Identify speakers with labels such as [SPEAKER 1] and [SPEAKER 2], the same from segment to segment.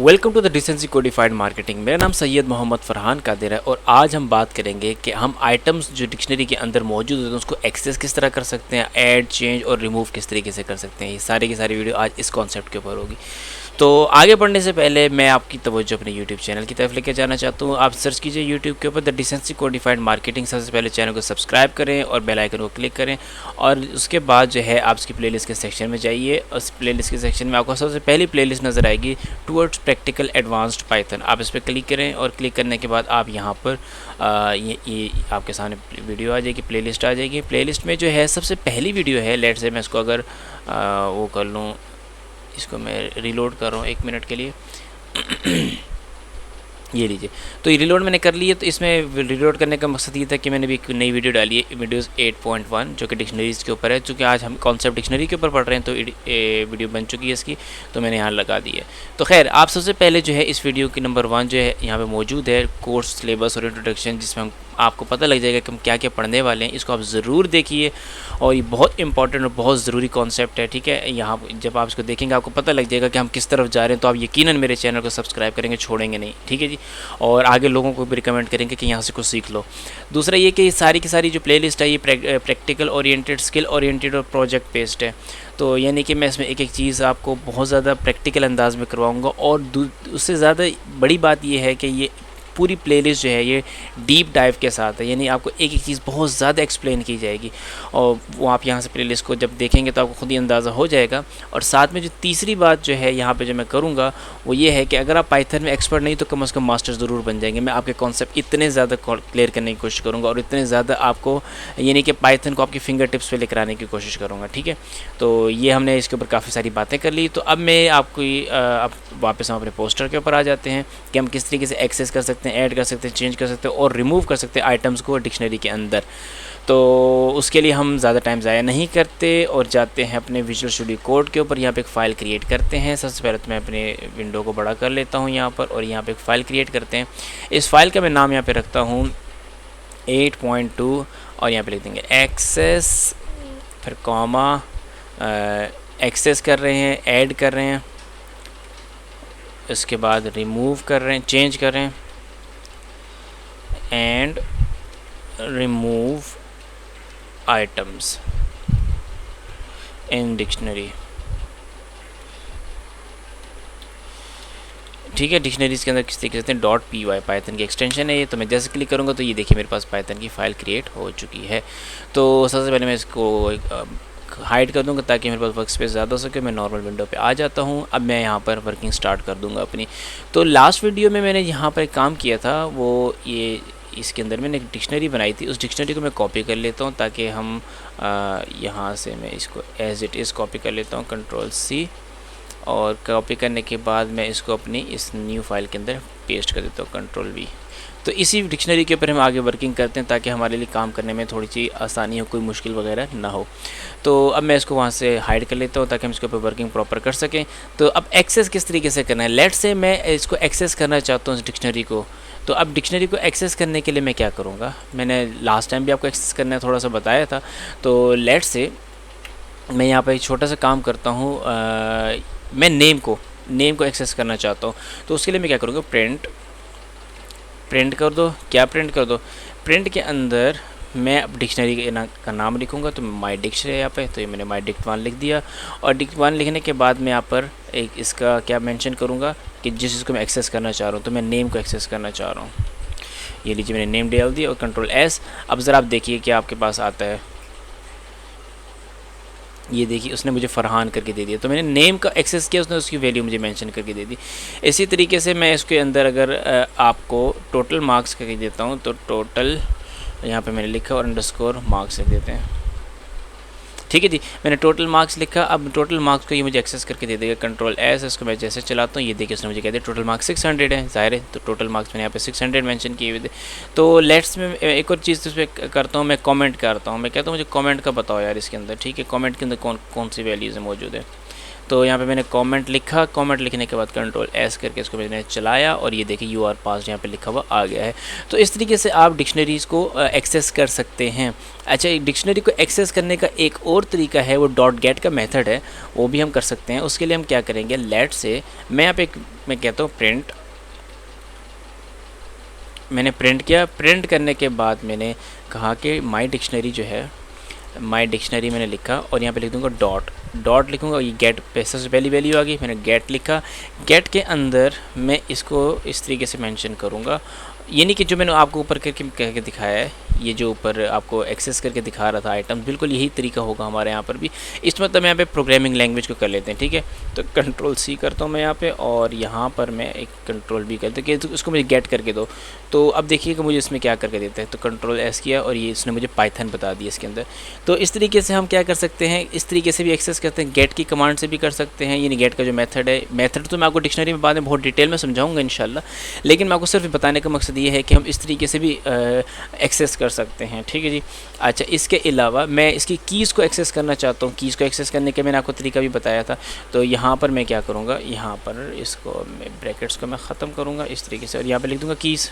[SPEAKER 1] Welcome to the decency codified marketing. मेरा नाम सैयद मोहम्मद फ़रहान कादिर है और आज हम बात करेंगे कि हम आइटम्स जो डिक्शनरी के अंदर मौजूद होते हैं उसको एक्सेस किस तरह कर सकते हैं, ऐड, चेंज और रिमूव किस तरीके से कर सकते हैं। ये सारी की सारी वीडियो आज इस कॉन्सेप्ट के ऊपर होगी। तो आगे बढ़ने से पहले मैं आपकी तवज्जो अपने यूट्यूब चैनल की तरफ लेकर जाना चाहता हूँ। आप सर्च कीजिए यूट्यूब के ऊपर द डिसेंसी कोडिफाइड मार्केटिंग। सबसे पहले चैनल को सब्सक्राइब करें और बेल आइकन को क्लिक करें और उसके बाद जो है आप उसकी प्लेलिस्ट के सेक्शन में जाइए। उस प्लेलिस्ट के सेक्शन में आपको सबसे पहली प्लेलिस्ट नज़र आएगी टूवर्ड्स प्रैक्टिकल एडवांस्ड पाइथन। आप इस पर क्लिक करें और क्लिक करने के बाद आप यहाँ पर ये आपके सामने वीडियो आ जाएगी, प्लेलिस्ट आ जाएगी। प्लेलिस्ट में जो है सबसे पहली वीडियो है, लेट से मैं इसको अगर वो कर लूँ, इसको मैं रीलोड कर रहा हूँ 1 मिनट के लिए। ये लीजिए, तो ये रीलोड मैंने कर लिया। तो इसमें रीलोड करने का मकसद ये था कि मैंने भी एक नई वीडियो डाली है, वीडियोस 8.1, जो कि डिक्शनरीज़ के ऊपर है। चूँकि आज हम कॉन्सेप्ट डिक्शनरी के ऊपर पढ़ रहे हैं तो वीडियो बन चुकी है इसकी, तो मैंने यहाँ लगा दी है। तो खैर, आप सबसे पहले जो है इस वीडियो की नंबर 1 जो है यहाँ पे मौजूद है, कोर्स सिलेबस और इंट्रोडक्शन, जिसमें हम आपको पता लग जाएगा कि हम क्या क्या पढ़ने वाले हैं। इसको आप ज़रूर देखिए और ये बहुत इंपॉर्टेंट और बहुत ज़रूरी कॉन्सेप्ट है, ठीक है। यहाँ जब आप इसको देखेंगे आपको पता लग जाएगा कि हम किस तरफ जा रहे हैं, तो आप यकीनन मेरे चैनल को सब्सक्राइब करेंगे, छोड़ेंगे नहीं, ठीक है जी। और आगे लोगों को भी रिकमेंड करेंगे कि यहाँ से कुछ सीख लो। दूसरा ये कि ये सारी की सारी जो प्लेलिस्ट है ये प्रैक्टिकल ओरिएंटेड, स्किल ओरिएंटेड और प्रोजेक्ट बेस्ड है। तो यानी कि मैं इसमें एक एक चीज़ आपको बहुत ज़्यादा प्रैक्टिकल अंदाज में करवाऊँगा। और उससे ज़्यादा बड़ी बात ये है कि ये पूरी प्लेलिस्ट जो है ये डीप डाइव के साथ है, यानी आपको एक एक चीज़ बहुत ज़्यादा एक्सप्लेन की जाएगी। और वो आप यहाँ से प्लेलिस्ट को जब देखेंगे तो आपको खुद ही अंदाज़ा हो जाएगा। और साथ में जो तीसरी बात जो है यहाँ पे जो मैं करूँगा वो ये है कि अगर आप पाइथन में एक्सपर्ट नहीं तो कम से कम मास्टर ज़रूर बन जाएंगे। मैं आपके कॉन्सेप्ट इतने ज़्यादा क्लियर करने की कोशिश करूँगा और इतने ज़्यादा आपको यानी कि पाइथन को आपकी फिंगर टिप्स पे लेकर आने की कोशिश करूँगा, ठीक है। तो ये हमने इसके ऊपर काफ़ी सारी बातें कर ली। तो अब मैं आपको अब वापस हम अपने पोस्टर के ऊपर आ जाते हैं कि हम किस तरीके से एक्सेस कर सकते हैं, ऐड कर सकते हैं, चेंज कर सकते हैं और रिमूव कर सकते हैं आइटम्स को डिक्शनरी के अंदर। तो उसके लिए हम ज़्यादा टाइम ज़ाया नहीं करते और जाते हैं अपने विजुअल स्टूडियो कोड के ऊपर। यहाँ पे एक फ़ाइल क्रिएट करते हैं। सबसे पहले तो मैं अपने विंडो को बड़ा कर लेता हूँ यहाँ पर और यहाँ पे एक फ़ाइल क्रिएट करते हैं। इस फाइल का मैं नाम यहाँ पे रखता हूँ 8.2 और यहाँ पे लिख देंगे एक्सेस, फिर कॉमा, एक्सेस कर रहे हैं, ऐड कर रहे हैं, इसके बाद रिमूव कर रहे हैं, चेंज कर रहे हैं and remove items in dictionary, ठीक है। डिक्शनरीज़ के अंदर किस तरीके से .py पाइथन की एक्सटेंशन है ये। तो मैं जैसे क्लिक करूँगा तो ये देखिए मेरे पास पाइथन की फ़ाइल क्रिएट हो चुकी है। तो सबसे पहले मैं इसको हाइड कर दूँगा ताकि मेरे पास वर्क स्पेस ज़्यादा हो सके। मैं नॉर्मल विंडो पे आ जाता हूँ। अब मैं यहाँ पर वर्किंग स्टार्ट कर दूँगा अपनी। तो लास्ट वीडियो में मैंने यहाँ पर एक काम किया था, वो ये इसके अंदर मैंने एक डिक्शनरी बनाई थी। उस डिक्शनरी को मैं कॉपी कर लेता हूँ ताकि हम यहाँ से मैं इसको एज इट इज़ कॉपी कर लेता हूँ, Ctrl+C, और कॉपी करने के बाद मैं इसको अपनी इस न्यू फाइल के अंदर पेस्ट कर देता हूँ, Ctrl+V। तो इसी डिक्शनरी के ऊपर हम आगे वर्किंग करते हैं ताकि हमारे लिए काम करने में थोड़ी सी आसानी हो, कोई मुश्किल वगैरह ना हो। तो अब मैं इसको वहाँ से हाइड कर लेता हूँ ताकि हम इसके ऊपर वर्किंग प्रॉपर कर सकें। तो अब एक्सेस किस तरीके से करना है, लेट से मैं इसको एक्सेस करना चाहता हूँ इस डिक्शनरी को। तो अब डिक्शनरी को एक्सेस करने के लिए मैं क्या करूँगा, मैंने लास्ट टाइम भी आपको एक्सेस करना थोड़ा सा बताया था। तो लेट से मैं यहाँ पर एक छोटा सा काम करता हूँ, मैं नेम को एक्सेस करना चाहता हूँ। तो उसके लिए मैं क्या करूँगा, प्रिंट कर दो। क्या प्रिंट कर दो, प्रिंट के अंदर मैं अब डिक्शनरी का नाम लिखूँगा। तो माई डिक्श है यहाँ पे, तो ये मैंने माई डिक्ट1 लिख दिया। और डिक्ट1 लिखने के बाद मैं यहाँ पर एक इसका क्या मेंशन करूँगा कि जिस चीज़ को मैं एक्सेस करना चाह रहा हूँ। तो मैं नेम को एक्सेस करना चाह रहा हूँ। ये लीजिए मैंने नेम डाल दिया और Ctrl+S। अब ज़रा आप देखिए क्या आपके पास आता है। ये देखिए उसने मुझे फ़रहान करके दे दिया। तो मैंने नेम का एक्सेस किया, उसने उसकी वैल्यू मुझे मेंशन करके दे दी। इसी तरीके से मैं इसके अंदर अगर आपको टोटल मार्क्स करके देता हूँ तो टोटल यहाँ पे मैंने लिखा और अंडरस्कोर मार्क्स लिख देते हैं, ठीक है जी। मैंने टोटल मार्क्स लिखा। अब टोटल मार्क्स को ये मुझे एक्सेस करके दे देगा, Ctrl+S। इसको मैं जैसे चलाता हूँ ये देखिए उसने मुझे कह दिया टोटल मार्क्स 600 है, ज़ाहिर है। तो टोटल मार्क्स मैंने यहाँ पे 600 मेंशन किए हुए थे। तो लेट्स में एक और चीज़ तो इस पर करता हूँ, मैं कमेंट करता हूँ। मैं कहता हूँ मुझे कमेंट का बताओ यार इसके अंदर, ठीक है। कमेंट के अंदर कौन सी वैल्यूज़ मौजूद है। तो यहाँ पे मैंने कमेंट लिखा, कमेंट लिखने के बाद कंट्रोल एस करके इसको मैंने चलाया और ये देखिए यू आर पास यहाँ पे लिखा हुआ आ गया है। तो इस तरीके से आप डिक्शनरीज़ को एक्सेस कर सकते हैं। अच्छा, डिक्शनरी को एक्सेस करने का एक और तरीका है, वो डॉट गेट का मेथड है, वो भी हम कर सकते हैं। उसके लिए हम क्या करेंगे, लेट से मैं यहाँ पे मैं कहता हूँ प्रिंट, मैंने प्रिंट किया। प्रिंट करने के बाद मैंने कहा कि माई डिक्शनरी जो है, माई डिक्शनरी मैंने लिखा और यहाँ पे लिख दूँगा डॉट, डॉट लिखूँगा, ये गेट पे सबसे पहली वैल्यू आ गई, मैंने गेट लिखा। गेट के अंदर मैं इसको इस तरीके से मेंशन करूँगा, यानी कि जो मैंने आपको ऊपर करके दिखाया है, ये जो ऊपर आपको एक्सेस करके दिखा रहा था आइटम, बिल्कुल यही तरीका होगा हमारे यहाँ पर भी। इस मतलब यहाँ पे प्रोग्रामिंग लैंग्वेज को कर लेते हैं, ठीक है। तो कंट्रोल सी करता हूँ मैं यहाँ पे और यहाँ पर मैं एक कंट्रोल भी करता हूँ कि उसको मुझे गेट करके दो। तो अब देखिएगा मुझे इसमें क्या करके देता है, तो कंट्रोल एस किया और ये इसने मुझे पाइथन बता दिया इसके अंदर। तो इस तरीके से हम क्या कर सकते हैं, इस तरीके से भी एक्सेस करते हैं, गेट की कमांड से भी कर सकते हैं। यानी गेट का जो मेथड है, मेथड तो मैं आपको डिक्शनरी में बाद में बहुत डिटेल में समझाऊंगा इंशाल्लाह, लेकिन मैं आपको सिर्फ बताने का मकसद ये है कि हम इस तरीके से भी एक्सेस कर सकते हैं, ठीक है जी। अच्छा, इसके अलावा मैं इसकी कीज़ को एक्सेस करना चाहता हूँ। कीज़ को एक्सेस करने के मैंने आपको तरीका भी बताया था। तो यहाँ पर मैं क्या करूँगा, यहाँ पर इसको मैं ब्रैकेट्स को मैं ख़त्म करूँगा इस तरीके से और यहाँ पर लिख दूँगा कीज़।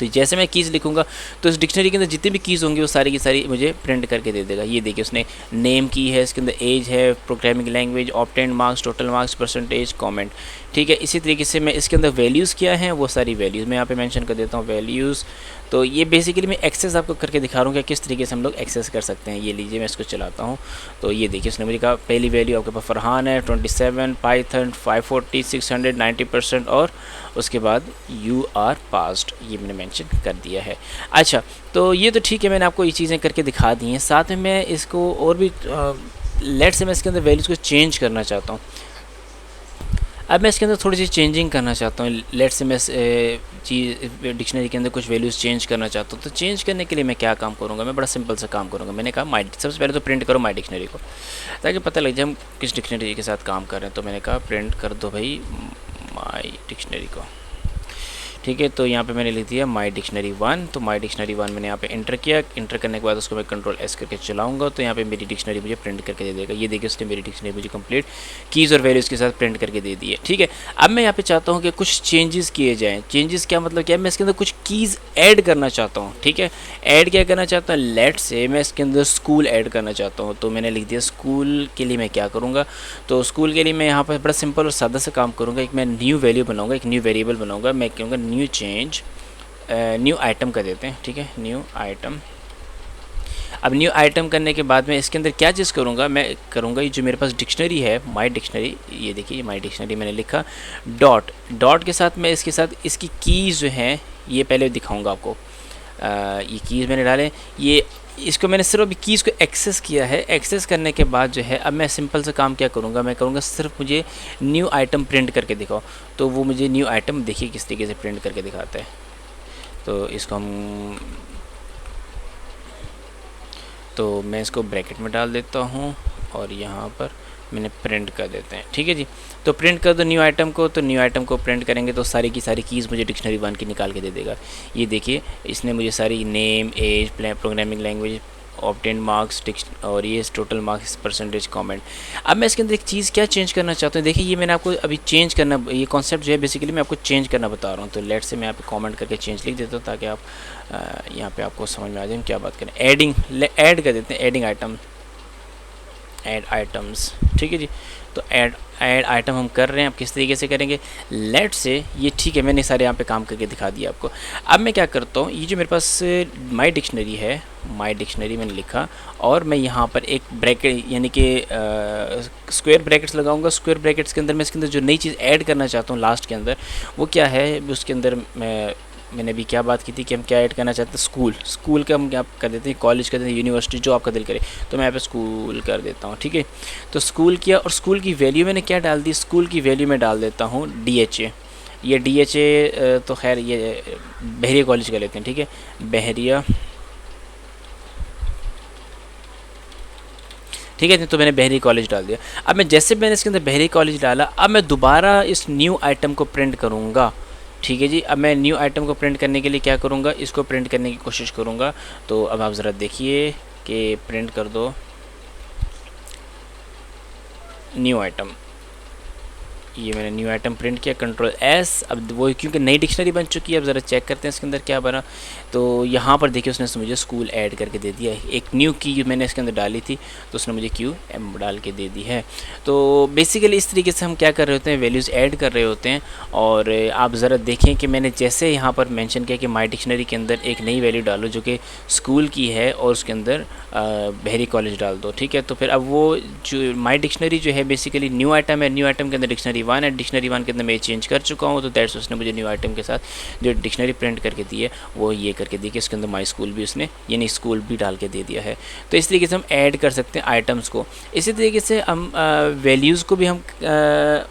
[SPEAKER 1] तो जैसे मैं कीज़ लिखूँगा तो इस डिक्शनरी के अंदर जितनी भी कीज़ होंगी वो सारी की सारी मुझे प्रिंट करके दे देगा। ये देखिए उसने नेम की है, इसके अंदर एज है, programming language, obtained marks, total marks, percentage, comment, ठीक है। इसी तरीके से मैं इसके अंदर वैल्यूज़ क्या हैं वो सारी वैल्यूज़ मैं यहाँ पे मेंशन कर देता हूँ, वैल्यूज़। तो ये बेसिकली मैं एक्सेस आपको करके दिखा रहा हूँ कि किस तरीके से हम लोग एक्सेस कर सकते हैं। ये लीजिए मैं इसको चलाता हूँ तो ये देखिए उसने मुझे कहा पहली वैल्यू आपके पास फरहान है 27, पाइथन 540, 600, 90% और उसके बाद यू आर पास्ड, ये मैंने मेंशन कर दिया है। अच्छा, तो ये तो ठीक है, मैंने आपको ये चीज़ें करके दिखा दी हैं। साथ में मैं इसको और भी लेट से मैं इसके अंदर वैल्यूज़ को चेंज करना चाहता हूँ। अब मैं इसके अंदर थोड़ी सी चेंजिंग करना चाहता हूँ। लेट से मैं चीज़ डिक्शनरी के अंदर कुछ वैल्यूज़ चेंज करना चाहता हूँ। तो चेंज करने के लिए मैं क्या काम करूँगा, मैं बड़ा सिंपल सा काम करूँगा। मैंने कहा माई, सबसे पहले तो प्रिंट करो माई डिक्शनरी को, ताकि पता लग जाए हम किस डिक्शनरी के साथ काम कर रहे हैं। तो मैंने कहा प्रिंट कर दो भाई माई डिक्शनरी को, ठीक है। तो यहाँ पे मैंने लिख दिया माई डिक्शनरी 1। तो माई डिक्शनरी 1 मैंने यहाँ पे इंटर किया। इंटर करने के बाद उसको मैं कंट्रोल एस करके चलाऊंगा तो यहाँ पे मेरी डिक्शनरी मुझे प्रिंट करके दे देगा। ये देखिए उसने मेरी डिक्शनरी मुझे कंप्लीट कीज़ और वैल्यूज़ के साथ प्रिंट करके दे दी है, ठीक है। अब मैं यहाँ पे चाहता हूँ कि कुछ चेंजेस किए जाएँ। चेंजेस क्या मतलब क्या है, मैं इसके अंदर कुछ कीज़ ऐड करना चाहता हूँ, ठीक है। ऐड क्या करना चाहता हूँ, लेट से मैं इसके अंदर स्कूल ऐड करना चाहता हूँ। तो मैंने लिख दिया स्कूल के लिए मैं क्या करूँगा, तो स्कूल के लिए मैं यहाँ पर बड़ा सिंपल और सादा सा काम करूँगा। एक मैं न्यू वैल्यू बनाऊँगा, एक न्यू वेरिएबल बनाऊँगा। मैं कहूँगा न्यू चेंज, न्यू आइटम कर देते हैं, ठीक है, न्यू आइटम। अब न्यू आइटम करने के बाद मैं इसके अंदर क्या चीज़ करूँगा, मैं करूँगा ये जो मेरे पास डिक्शनरी है माई डिक्शनरी, ये देखिए माई डिक्शनरी मैंने लिखा डॉट, डॉट के साथ मैं इसके साथ इसकी कीज़ जो हैं ये पहले दिखाऊँगा आपको। ये कीज़ मैंने डाले, ये इसको मैंने सिर्फ अभी कीज़ को एक्सेस किया है। एक्सेस करने के बाद जो है अब मैं सिंपल सा काम क्या करूँगा, मैं करूँगा सिर्फ मुझे न्यू आइटम प्रिंट करके दिखाओ। तो वो मुझे न्यू आइटम देखिए किस तरीके से प्रिंट करके दिखाता है। तो इसको हम, तो मैं इसको ब्रैकेट में डाल देता हूँ और यहाँ पर मैंने प्रिंट कर देते हैं, ठीक है जी। तो प्रिंट कर दो न्यू आइटम को। तो न्यू आइटम को प्रिंट करेंगे तो सारी की सारी कीज़ मुझे डिक्शनरी 1 की निकाल के दे देगा। ये देखिए इसने मुझे सारी name, age, programming language, obtained marks और ये टोटल मार्क्स, परसेंटेज, कमेंट। अब मैं इसके अंदर एक चीज़ क्या चेंज करना चाहता हूँ, देखिए ये मैंने आपको अभी चेंज करना, ये कॉन्सेप्ट जो है बेसिकली मैं आपको चेंज करना बता रहा हूँ। तो लेट से मैं यहाँ पे कमेंट करके चेंज लिख देता हूँ ताकि आप यहाँ पे आपको समझ में आ जाए हम क्या बात करें। एडिंग, ऐड कर देते हैं, एडिंग आइटम, ऐड आइटम्स, ठीक है जी। तो ऐड आइटम हम कर रहे हैं। अब किस तरीके से करेंगे, लेट से ये ठीक है, मैंने सारे यहाँ पे काम करके दिखा दिया आपको। अब मैं क्या करता हूँ, ये जो मेरे पास माई डिक्शनरी है, माई डिक्शनरी मैंने लिखा और मैं यहाँ पर एक ब्रैकेट यानी कि स्क्वायर ब्रैकेट्स लगाऊंगा। स्क्वायर ब्रैकेट्स के अंदर मैं इसके अंदर जो नई चीज़ ऐड करना चाहता हूँ लास्ट के अंदर, वो क्या है, उसके अंदर मैंने अभी क्या बात की थी कि हम क्या ऐड करना चाहते हैं, स्कूल। स्कूल का हम क्या कर देते हैं, कॉलेज कर देते हैं, यूनिवर्सिटी, जो आपका दिल करे। तो मैं यहाँ पे स्कूल कर देता हूँ, ठीक है। तो स्कूल किया और स्कूल की वैल्यू मैंने क्या डाल दी, स्कूल की वैल्यू में डाल देता हूँ DHA। ये DHA तो खैर ये बहरिया कॉलेज का लेते हैं, ठीक है, बहरिया, ठीक है। तो मैंने बहरी कॉलेज डाल दिया। अब मैं जैसे मैंने इसके अंदर बहरी कॉलेज डाला, अब मैं दोबारा इस न्यू आइटम को प्रिंट करूँगा, ठीक है जी। अब मैं न्यू आइटम को प्रिंट करने के लिए क्या करूँगा, इसको प्रिंट करने की कोशिश करूँगा। तो अब आप ज़रा देखिए कि प्रिंट कर दो, न्यू आइटम, ये मैंने न्यू आइटम प्रिंट किया, कंट्रोल एस। अब वो क्योंकि नई डिक्शनरी बन चुकी है, अब ज़रा चेक करते हैं इसके अंदर क्या बना। तो यहाँ पर देखिए उसने मुझे स्कूल ऐड करके दे दिया है। एक न्यू की मैंने इसके अंदर डाली थी तो उसने मुझे क्यू एम डाल के दे दी है। तो बेसिकली इस तरीके से हम क्या कर रहे होते हैं, वैल्यूज़ ऐड कर रहे होते हैं। और आप ज़रा देखें कि मैंने जैसे यहाँ पर मेंशन किया कि माई डिक्शनरी के अंदर एक नई वैल्यू डालो जो कि स्कूल की है और उसके अंदर बहरी कॉलेज डाल दो, ठीक है। तो फिर अब वो जो माई डिक्शनरी जो है बेसिकली न्यू आइटम है, न्यू आइटम के अंदर डिक्शनरी 1 है, डिक्शनरी 1 के अंदर मैं चेंज कर चुका हूँ। तो दैट्स उसने मुझे न्यू आइटम के साथ जो डिक्शनरी प्रिंट करके दी है वो ये करके दी कि इसके अंदर माई स्कूल भी उसने यानी स्कूल भी डाल के दे दिया है। तो इस तरीके से हम ऐड कर सकते हैं आइटम्स को। इसी तरीके से हम वैल्यूज़ को भी हम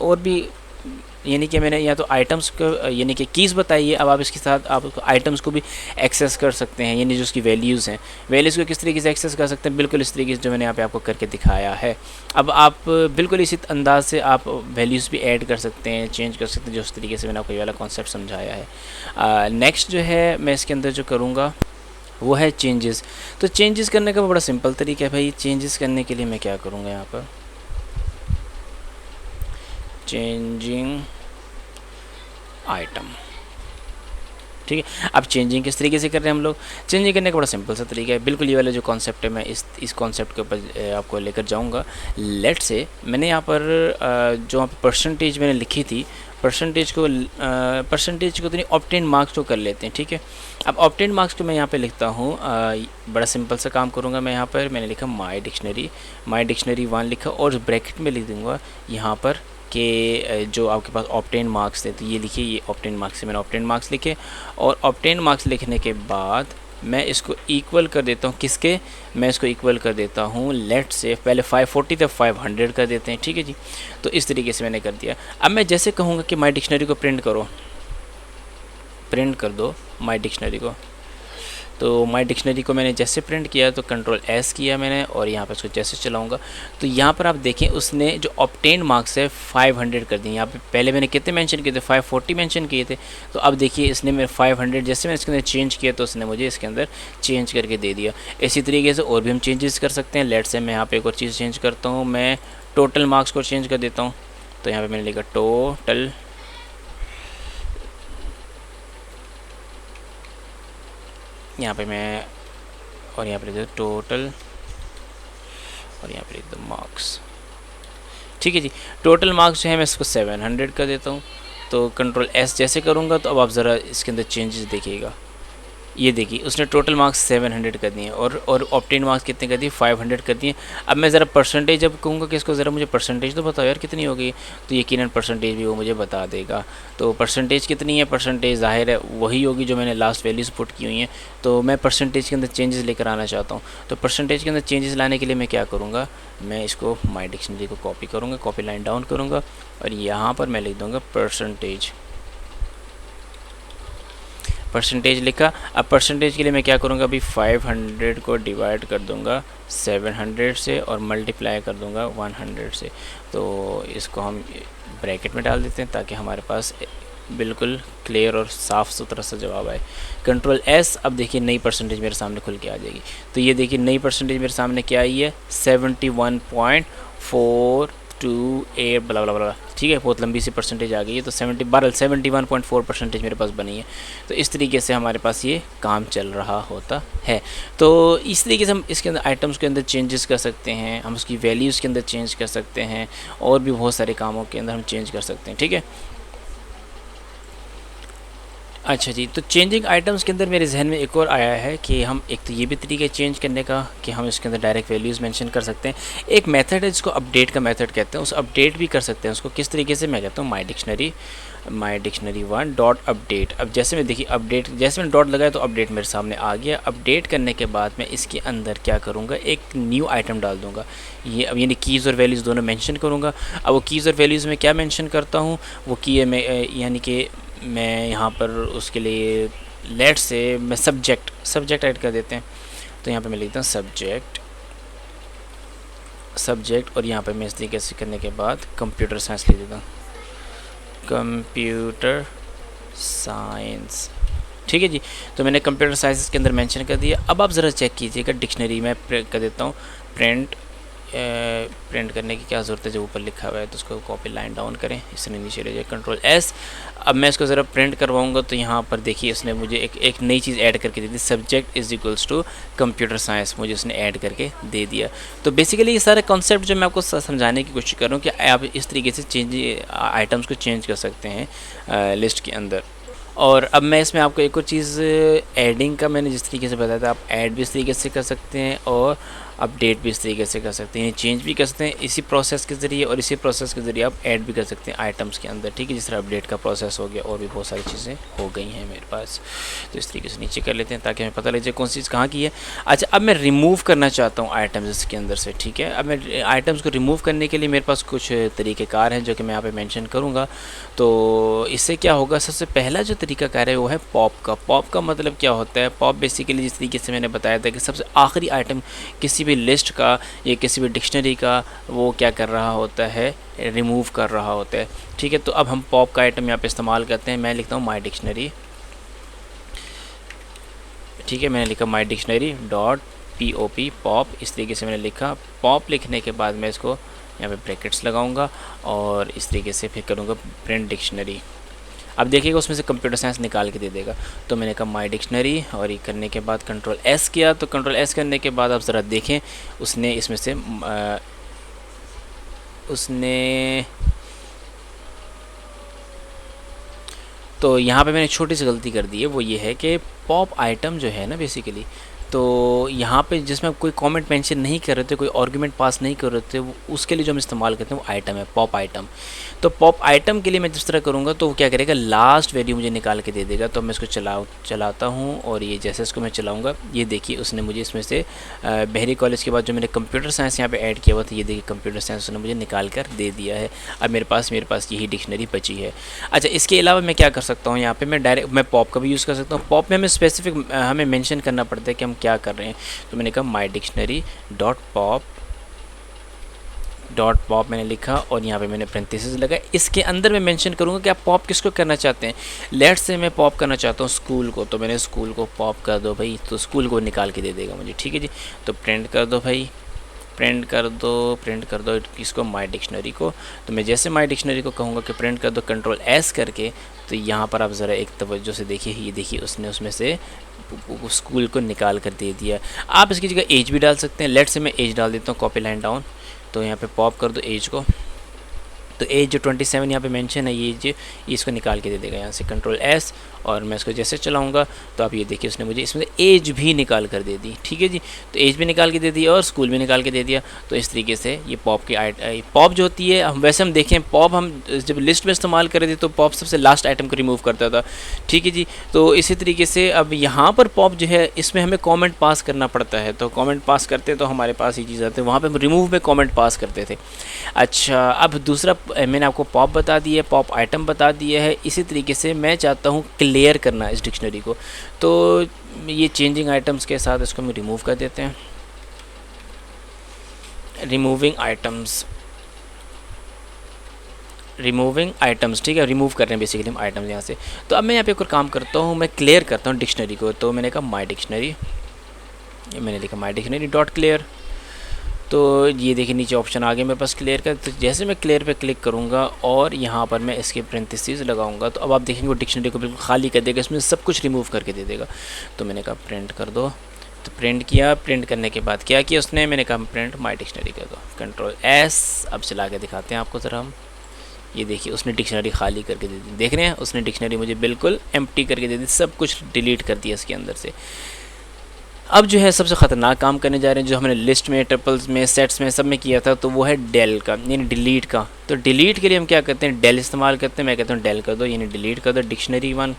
[SPEAKER 1] और भी यानी कि मैंने या तो आइटम्स को यानी कि कीज़ बताई है, अब आप इसके साथ आप आइटम्स को भी एक्सेस कर सकते हैं, यानी जो उसकी वैल्यूज़ हैं, वैल्यूज़ को किस तरीके से एक्सेस कर सकते हैं, बिल्कुल इस तरीके से जो मैंने यहाँ पे आपको करके दिखाया है। अब आप बिल्कुल इसी अंदाज से आप वैल्यूज़ भी ऐड कर सकते हैं, चेंज कर सकते हैं, जो उस तरीके से मैंने आपको ये वाला कॉन्सेप्ट समझाया है। नेक्स्ट जो है मैं इसके अंदर जो करूँगा वो है चेंजेस। तो चेंजेस करने का बड़ा सिंपल तरीका है भाई। चेंजेस करने के लिए मैं क्या करूँगा, यहाँ पर चेंजिंग आइटम, ठीक है। अब चेंजिंग किस तरीके से कर रहे हैं हम लोग, चेंजिंग करने का बड़ा सिंपल सा तरीका है। बिल्कुल ये वाला जो कॉन्सेप्ट है मैं इस कॉन्सेप्ट के ऊपर आपको लेकर जाऊंगा। लेट से मैंने यहाँ पर जो यहाँ पर परसेंटेज मैंने लिखी थी, परसेंटेज को तो नहीं, ऑब्टेन मार्क्स को कर लेते हैं, ठीक है। अब ऑब्टेन मार्क्स को मैं यहाँ पे लिखता हूँ, बड़ा सिंपल सा काम करूँगा मैं। यहाँ पर मैंने लिखा माई डिक्शनरी 1 लिखा और ब्रैकेट में लिख दूँगा यहाँ पर कि जो आपके पास ऑब्टेन मार्क्स थे, तो ये लिखिए, ये ऑब्टेन मार्क्स से मैंने ऑब्टेन मार्क्स लिखे। और ऑब्टेन मार्क्स लिखने के बाद मैं इसको इक्वल कर देता हूँ किसके, मैं इसको इक्वल कर देता हूँ लेट से पहले 540 थे 500 कर देते हैं, ठीक है जी। तो इस तरीके से मैंने कर दिया। अब मैं जैसे कहूँगा कि माई डिक्शनरी को प्रिंट करो, प्रिंट कर दो माई डिक्शनरी को, तो माई डिक्शनरी को मैंने जैसे प्रिंट किया तो कंट्रोल एस किया मैंने और यहाँ पर इसको जैसे चलाऊंगा तो यहाँ पर आप देखें उसने जो ऑब्टेन मार्क्स है 500 कर दिए। यहाँ पे पहले मैंने कितने मेंशन किए थे, 540 मेंशन किए थे। तो अब देखिए इसने मेरे 500 जैसे मैंने इसके अंदर चेंज किया तो उसने मुझे इसके अंदर चेंज करके दे दिया। इसी तरीके से और भी हम चेंजेस कर सकते हैं। लेट से मैं यहाँ पर एक और चीज़ चेंज करता हूँ, मैं टोटल मार्क्स को चेंज कर देता हूँ। तो यहाँ पर मैंने लिखा टोटल, यहाँ पे मैं और यहाँ पे लिख दो टोटल और यहाँ पे लिख दो मार्क्स, ठीक है जी। टोटल मार्क्स जो है मैं इसको 700 कर देता हूँ। तो कंट्रोल एस जैसे करूँगा तो अब आप ज़रा इसके अंदर चेंजेस देखिएगा, ये देखिए उसने टोटल मार्क्स 700 कर दिए और ऑब्टेन मार्क्स कितने कर दिए, 500 कर दिए। अब मैं ज़रा परसेंटेज अब कहूँगा कि इसको ज़रा मुझे परसेंटेज तो बताओ यार कितनी होगी, तो यकीनन परसेंटेज भी वो मुझे बता देगा। तो परसेंटेज कितनी है, परसेंटेज ज़ाहिर है वही होगी जो मैंने लास्ट वैल्यूज़ पुट की हुई हैं। तो मैं परसेंटेज के अंदर चेंजेस लेकर आना चाहता हूँ। तो परसेंटेज के अंदर चेंजेस लाने के लिए मैं क्या करूँगा, मैं इसको माई डिक्शनरी को कॉपी करूँगा, कॉपी लाइन डाउन करूँगा और यहाँ पर मैं लिख दूँगा परसेंटेज लिखा। अब परसेंटेज के लिए मैं क्या करूँगा, अभी 500 को डिवाइड कर दूँगा 700 से और मल्टीप्लाई कर दूँगा 100 से। तो इसको हम ब्रैकेट में डाल देते हैं ताकि हमारे पास बिल्कुल क्लियर और साफ़ सुथरा सा जवाब आए। कंट्रोल एस, अब देखिए नई परसेंटेज मेरे सामने खुल के आ जाएगी। तो ये देखिए नई परसेंटेज मेरे सामने क्या आई है, 71.428 बला बला बला, ठीक है। बहुत लंबी सी परसेंटेज आ गई है। तो 71.4 परसेंटेज मेरे पास बनी है। तो इस तरीके से हमारे पास ये काम चल रहा होता है। तो इस तरीके से हम इसके अंदर आइटम्स के अंदर चेंजेस कर सकते हैं, हम उसकी वैल्यूज़ के अंदर चेंज कर सकते हैं और भी बहुत सारे कामों के अंदर हम चेंज कर सकते हैं, ठीक है। अच्छा जी, तो चेंजिंग आइटम्स के अंदर मेरे जहन में एक और आया है कि हम एक तो ये भी तरीका चेंज करने का कि हम इसके अंदर डायरेक्ट वैल्यूज़ मेंशन कर सकते हैं। एक मेथड है जिसको अपडेट का मेथड कहते हैं, उस अपडेट भी कर सकते हैं उसको। किस तरीके से, मैं कहता हूँ माई डिक्शनरी 1 डॉट अपडेट। अब जैसे मैं देखिए अपडेट, जैसे मैंने डॉट लगाया तो अपडेट मेरे सामने आ गया। अपडेट करने के बाद मैं इसके अंदर क्या करूँगा, एक न्यू आइटम डाल दूँगा। ये अब यानी कीज़ और वैल्यूज़ दोनों मेंशन करूँगा। अब वो कीज़ और वैल्यूज़ में क्या मेंशन करता हूँ, वो की है मैं यानी कि मैं यहाँ पर उसके लिए लेट से मैं सब्जेक्ट ऐड कर देते हैं। तो यहाँ पे मैं लिखता हूँ सब्जेक्ट और यहाँ पे मैं इस तरीके से करने के बाद कंप्यूटर साइंस लिख देता हूँ, कंप्यूटर साइंस, ठीक है जी। तो मैंने कंप्यूटर साइंस के अंदर मेंशन कर दिया। अब आप ज़रा चेक कीजिएगा, डिक्शनरी में कर देता हूँ प्रिंट प्रिंट करने की क्या ज़रूरत है, जो ऊपर लिखा हुआ है तो उसको कॉपी लाइन डाउन करें, इसने नीचे ले जाए कंट्रोल एस। अब मैं इसको ज़रा प्रिंट करवाऊँगा तो यहाँ पर देखिए इसने मुझे एक नई चीज़ ऐड करके दे दी, subject is equals to computer science, मुझे उसने ऐड करके दे दिया। तो बेसिकली ये सारे कॉन्सेप्ट जो मैं आपको समझाने की कोशिश कर रहा हूँ कि आप इस तरीके से आइटम्स को चेंज कर सकते हैं लिस्ट के अंदर। और अब मैं इसमें आपको एक और चीज़ ऐडिंग का मैंने जिस तरीके से बताया था, आप ऐड भी इस तरीके से कर सकते हैं और अपडेट भी इस तरीके से कर सकते हैं, चेंज भी कर सकते हैं इसी प्रोसेस के ज़रिए, और इसी प्रोसेस के ज़रिए आप ऐड भी कर सकते हैं आइटम्स के अंदर, ठीक है। जिस तरह अपडेट का प्रोसेस हो गया और भी बहुत सारी चीज़ें हो गई हैं मेरे पास। तो इस तरीके से नीचे कर लेते हैं ताकि हमें पता लग जाए कौन सी चीज़ कहाँ की है। अच्छा, अब मैं रिमूव करना चाहता हूँ आइटम्स इसके अंदर से, ठीक है। अब मैं आइटम्स को रिमूव करने के लिए मेरे पास कुछ तरीक़ेकार हैं जो कि मैं यहाँ पर मैंशन करूँगा। तो इससे क्या होगा, सबसे पहला जो तरीक़ाकार है वो है पॉप का। पॉप का मतलब क्या होता है, पॉप बेसिकली जिस तरीके से मैंने बताया था कि सबसे आखिरी आइटम किसी भी लिस्ट का या किसी भी डिक्शनरी का वो क्या कर रहा होता है, रिमूव कर रहा होता है, ठीक है। तो अब हम पॉप का आइटम यहाँ पे इस्तेमाल करते हैं। मैं लिखता हूँ माई डिक्शनरी, ठीक है। मैंने लिखा माई डिक्शनरी डॉट POP पॉप, इस तरीके से मैंने लिखा। पॉप लिखने के बाद मैं इसको यहाँ पे ब्रैकेट्स लगाऊंगा और इस तरीके से फिर करूँगा प्रिंट डिक्शनरी। अब देखिएगा उसमें से कंप्यूटर साइंस निकाल के दे देगा। तो मैंने कहा माई डिक्शनरी और ये करने के बाद कंट्रोल एस किया। तो कंट्रोल एस करने के बाद आप ज़रा देखें उसने इसमें से तो यहाँ पे मैंने छोटी सी गलती कर दी है, वो ये है कि पॉप आइटम जो है ना बेसिकली, तो यहाँ पे जिसमें कोई कमेंट मेंशन नहीं कर रहे थे, कोई आर्गुमेंट पास नहीं कर रहे थे, वो उसके लिए जो हम इस्तेमाल करते हैं वो आइटम है, पॉप आइटम। तो पॉप आइटम के लिए मैं जिस तरह करूँगा तो वो क्या करेगा, लास्ट वैल्यू मुझे निकाल के दे देगा। तो मैं इसको चलाता हूँ और ये जैसे इसको मैं चलाऊँगा, ये देखिए उसने मुझे इसमें से बहरी कॉलेज के बाद जो मैंने कंप्यूटर साइंस यहाँ पर ऐड किया हुआ था, ये देखिए कंप्यूटर साइंस उसने मुझे निकाल कर दे दिया है। अब मेरे पास यही डिक्शनरी बची है। अच्छा, इसके अलावा मैं क्या कर सकता हूँ, यहाँ पर मैं पॉप का भी यूज़ कर सकता हूँ। पॉप में हमें स्पेसिफिक हमें मैंशन करना पड़ता है कि हम क्या कर रहे हैं। तो मैंने कहा माई डिक्शनरी डॉट पॉप मैंने लिखा और यहाँ पे मैंने पेरेंथेसिस लगा। इसके अंदर मैं मेंशन करूँगा कि आप पॉप किसको करना चाहते हैं। लेट्स से मैं पॉप करना चाहता हूँ स्कूल को, तो मैंने स्कूल को पॉप कर दो भाई, तो स्कूल को निकाल के दे देगा मुझे, ठीक है जी। तो प्रिंट कर दो भाई, प्रिंट कर दो इसको माई डिक्शनरी को। तो मैं जैसे माई डिक्शनरी को कहूँगा कि प्रिंट कर दो कंट्रोल एस करके, तो यहाँ पर आप ज़रा एक तवज्जो से देखिए, ये देखिए उसने उसमें से स्कूल को निकाल कर दे दिया। आप इसकी जगह एज भी डाल सकते हैं। लेट से मैं एज डाल देता हूँ, कॉपी लाइन डाउन। तो यहाँ पे पॉप कर दो एज को, तो एज जो 27 यहाँ पे मेंशन है, ये इसको निकाल के दे देगा यहाँ से कंट्रोल एस। और मैं इसको जैसे चलाऊंगा तो आप ये देखिए उसने मुझे इसमें एज भी निकाल कर दे दी, ठीक है जी। तो एज भी निकाल के दे दिया और स्कूल भी निकाल के दे दिया। तो इस तरीके से ये पॉप जो होती है, हम देखें पॉप हम जब लिस्ट में इस्तेमाल कर रहे थे तो पॉप सबसे लास्ट आइटम को रिमूव करता था, ठीक है जी। तो इसी तरीके से अब यहाँ पर पॉप जो है इसमें हमें कॉमेंट पास करना पड़ता है। तो कॉमेंट पास करते तो हमारे पास ये चीज़ आती है, वहाँ पर हम रिमूव में कॉमेंट पास करते थे। अच्छा, अब दूसरा मैंने आपको पॉप बता दिया है, पॉप आइटम बता दिया है। इसी तरीके से मैं चाहता हूँ क्लियर करना इस डिक्शनरी को, तो ये चेंजिंग आइटम्स के साथ इसको हम रिमूव कर देते हैं। रिमूविंग आइटम्स, ठीक है, रिमूव कर रहे हैं बेसिकली हम आइटम्स यहाँ से। तो अब मैं यहाँ पे एक और काम करता हूँ, मैं क्लियर करता हूँ डिक्शनरी को। तो मैंने कहा माई डिक्शनरी, मैंने लिखा माई डिक्शनरी डॉट क्लियर। तो ये देखिए नीचे ऑप्शन आ गया मेरे पास क्लियर का। तो जैसे मैं क्लियर पे क्लिक करूँगा और यहाँ पर मैं इसके पेरेंथेसिस लगाऊंगा, तो अब आप देखेंगे वो डिक्शनरी को बिल्कुल खाली कर देगा, इसमें सब कुछ रिमूव करके दे देगा। तो मैंने कहा प्रिंट कर दो, तो प्रिंट किया। प्रिंट करने के बाद क्या किया उसने, मैंने कहा प्रिंट माई डिक्शनरी कर दो, कंट्रोल एस। अब चला के दिखाते हैं आपको ज़रा हम, ये देखिए उसने डिक्शनरी खाली करके दे दी। देख रहे हैं उसने डिक्शनरी मुझे बिल्कुल एम्प्टी करके दे दी, सब कुछ डिलीट कर दिया इसके अंदर से। अब जो है सबसे ख़तरनाक काम करने जा रहे हैं, जो हमने लिस्ट में, ट्रिपल्स में, सेट्स में, सब में किया था, तो वो है डेल का, यानी डिलीट का। तो डिलीट के लिए हम क्या करते हैं, डेल इस्तेमाल करते हैं। मैं कहता हूँ डेल कर दो, यानी डिलीट कर दो डिक्शनरी 1।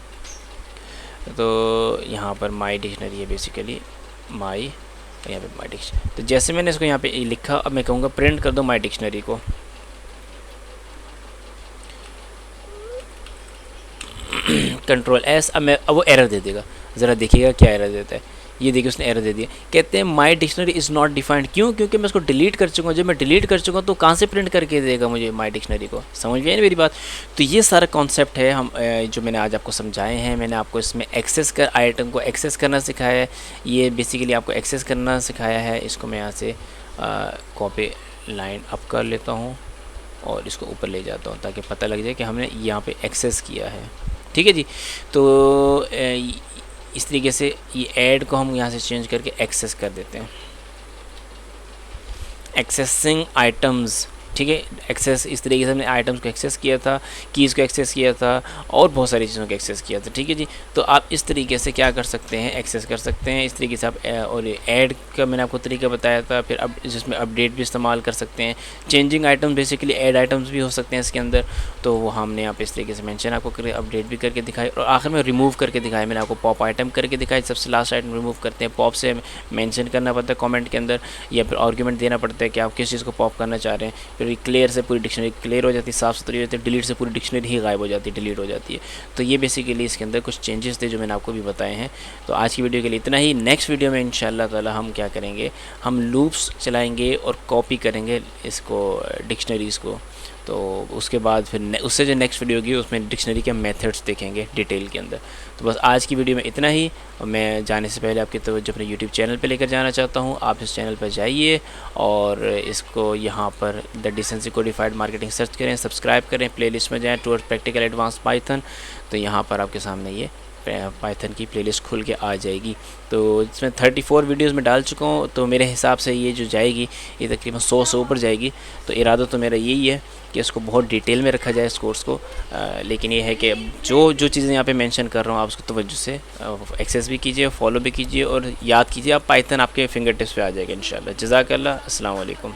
[SPEAKER 1] तो यहाँ पर माई डिक्शनरी है बेसिकली, माई, यहाँ पे माई डिक्शनरी। तो जैसे मैंने इसको यहाँ पे लिखा, अब मैं कहूँगा प्रिंट कर दो माई डिक्शनरी को। Control S. अब वो एरर दे देगा, ज़रा देखिएगा क्या एरर देता है। ये देखिए उसने एरर दे दिया, कहते हैं माई डिक्शनरी इज़ नॉट डिफाइंड। क्यों? क्योंकि मैं उसको डिलीट कर चुका हूँ। जब मैं डिलीट कर चुका हूँ तो कहाँ से प्रिंट करके देगा मुझे माई डिक्शनरी को, समझ में आई ना मेरी बात। तो ये सारा कॉन्सेप्ट है हम जो मैंने आज आपको समझाए हैं। मैंने आपको इसमें आइटम को एक्सेस करना सिखाया है। ये बेसिकली आपको एक्सेस करना सिखाया है। इसको मैं यहाँ से कॉपी लाइन अप कर लेता हूँ और इसको ऊपर ले जाता हूँ ताकि पता लग जाए कि हमने यहाँ पे एक्सेस किया है। ठीक है जी। तो इस तरीके से ये ऐड को हम यहाँ से चेंज करके एक्सेस कर देते हैं, एक्सेसिंग आइटम्स। ठीक है, एक्सेस इस तरीके से हमने आइटम्स को एक्सेस किया था, कीज़ को एक्सेस किया था और बहुत सारी चीज़ों को एक्सेस किया था। ठीक है जी। तो आप इस तरीके से क्या कर सकते हैं, एक्सेस कर सकते हैं इस तरीके से आप। और ऐड का मैंने आपको तरीका बताया था। फिर अब जिसमें अपडेट भी इस्तेमाल कर सकते हैं, changing item basically add items भी हो सकते हैं इसके अंदर। तो वो हमने यहाँ पे इस तरीके से मेंशन आपको करके अपडेट भी करके दिखाई और आखिर में रिमूव करके दिखाया। मैंने आपको पॉप आइटम करके दिखाई, सबसे लास्ट आइटम रिमूव करते हैं। पॉप से मेंशन करना पड़ता है कमेंट के अंदर या फिर आर्गूमेंट देना पड़ता है कि आप किस चीज़ को पॉप करना चाह रहे हैं। फिर क्लियर से पूरी डिक्शनरी क्लियर हो जाती है, साफ़ सुथरी हो जाती है। डिलीट से पूरी डिक्शनरी ही गायब हो जाती है, डिलीट हो जाती है। तो ये बेसिकली इसके अंदर कुछ चेंजेस थे जो मैंने आपको भी बताए हैं। तो आज की वीडियो के लिए इतना ही। नेक्स्ट वीडियो में इंशाल्लाह ताला हम क्या करेंगे, हम लूप्स चलाएंगे और कॉपी करेंगे इसको, डिक्शनरीज़ को। तो उसके बाद फिर उससे जो नेक्स्ट वीडियो होगी उसमें डिक्शनरी के मेथड्स देखेंगे डिटेल के अंदर। तो बस आज की वीडियो में इतना ही। और मैं जाने से पहले आपकी तवज्जो अपने यूट्यूब चैनल पे लेकर जाना चाहता हूँ। आप इस चैनल पर जाइए और इसको यहाँ पर the decency codified marketing search करें, सब्सक्राइब करें, प्लेलिस्ट में जाएँ टुवर्ड्स प्रैक्टिकल एडवांस पाइथन। तो यहाँ पर आपके सामने ये पाइथन की प्लेलिस्ट खुल के आ जाएगी। तो इसमें 34 वीडियोस में डाल चुका हूँ। तो मेरे हिसाब से ये जो जाएगी ये तकरीबन 100 से ऊपर जाएगी। तो इरादा तो मेरा यही है कि इसको बहुत डिटेल में रखा जाए इस कोर्स को। लेकिन ये है कि जो चीज़ें यहाँ पे मेंशन कर रहा हूँ आप उसको तवज्जो से एक्सेस भी कीजिए, फॉलो भी कीजिए और याद कीजिए। आप पाइथन आपके फिंगर टिप्स पे आ जाएगा इंशाल्लाह। जज़ाकल्लाह। अस्सलाम वालेकुम।